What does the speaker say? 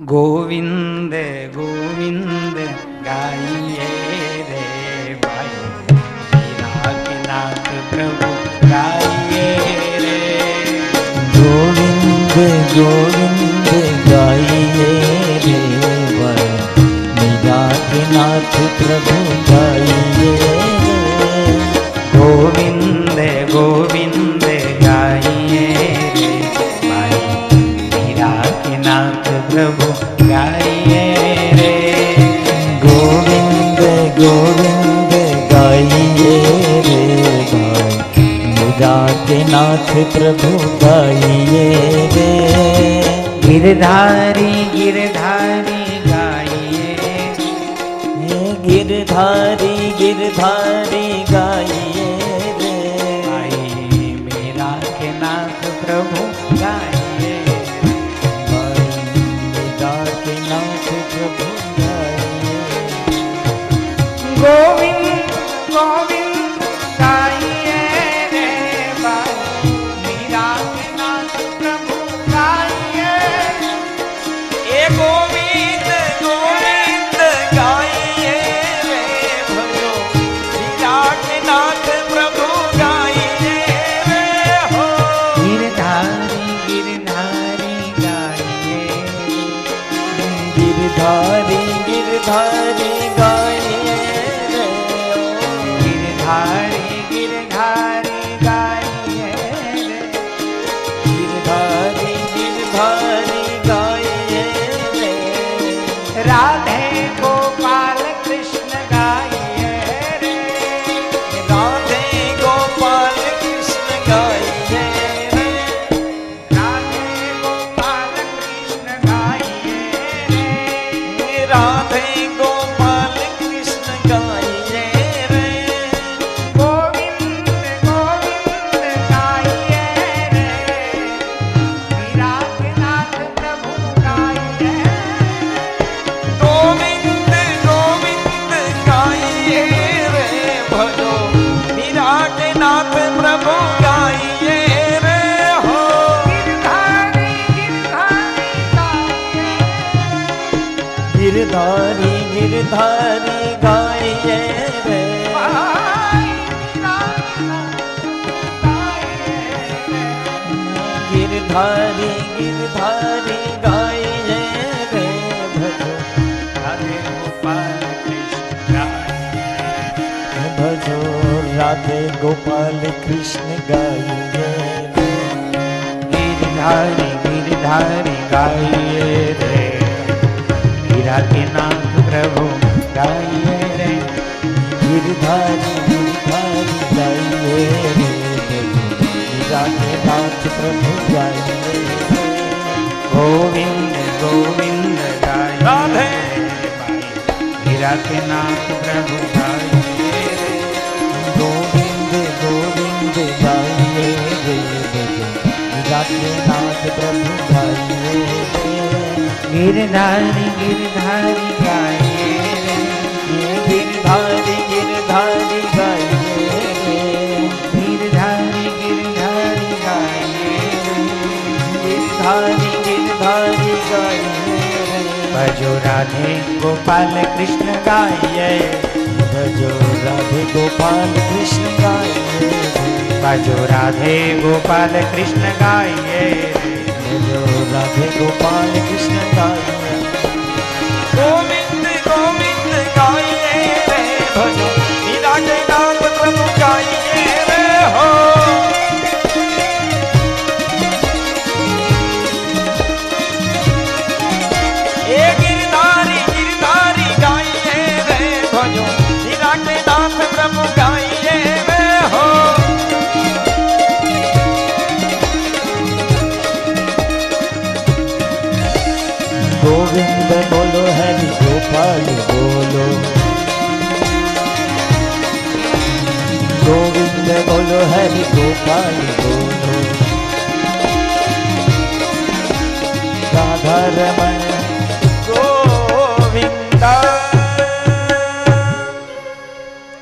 गोविंद गोविंद गाइए रे भाई, मीरा के नाथ प्रभु गाइए रे। गोविंद गोविंद गाइए रे भाई, मीरा के नाथ प्रभु गाइए रे। गोविंद गोविंद गाइए रे भाई, मीरा के नाथ प्रभु गाइए रे। गोविंद गोविंद गाइए रे भाई, मीरा के नाथ प्रभु गाइए रे। गिरधारी गिरधारी गाइए, गिरधारी गिरधारी गाइए रे भाई, मीरा के नाथ प्रभु गाइए रे। भाई, मीरा के नाथ प्रभु गाइए। गोविंद गोविंद गाइए रे भाई, मीरा के नाथ प्रभु गाइए। ए गोविंद गोविंद गाइए रे भयो, मीरा के नाथ प्रभु गाइए रे हो। गिरधारी गिरधारी गाइए, गिरधारी गिरधारी गाइए रे ओ। गिरधारी गिरधारी गाइए रे। गिरधारी गिरधारी गाइए रे। राधे गोपाल कृष्ण गाइए रे। राधे गोपाल कृष्ण गाइए रे। राधे गोपाल कृष्ण गाइए रे। राधे गोपाल कृष्ण गाइए रे। गोविंद गोविंद गाइए रे, मीरा के नाथ प्रभु गाइए। गोविंद गोविंद गाइए रे भजो, मीरा के नाथ प्रभु गाइए रे हो। गिरधारी गिरधारी गाइए, गिरधारी गिरधारी गाइए रे। भाई मीरा के नाथ गाइए रे। गिरधारी गिरधारी गाइए रे भजो, राधे गोपाल कृष्ण गाइए। भजो राधे गोपाल कृष्ण गाइए रे। गिरधारी गिरधारी गाइए रे, मीरा के नाथ प्रभु गाइए रे। गिरधारी गिरधारी गाइए रे भजो, मीरा के नाथ प्रभु गाइए रे। गोविंद गोविंद गाइए राधे। भाई, मीरा के नाथ प्रभु गाइए रे। गोविंद गोविंद गाइए रे भजो, मीरा के नाथ प्रभु गाइए रे। गिरधारी गिरधारी गाइए रे। गिरधारी गिरधारी गाइए रे। गिरधारी गिरधारी गाइए रे। गिरधारी गिरधारी गाइए रे। भजो राधे गोपाल कृष्ण गाइए। भजो राधे गोपाल कृष्ण गाइए रे। भजो राधे गोपाल कृष्ण गाइए रे। भजो राधे गोपाल कृष्ण गाइए। गोविंद गोविंद गाइए रे भजो, मीरा के नाथ प्रभु गाइए रे हो। ए गिरधारी गिरधारी गाइए रे भजो, मीरा के नाथ प्रभु गाइए रे हो। गोविंद बोलो हरि गोपाल बोलो, गोविंद बोलो हरि गोपाल बोलो। राधा रमण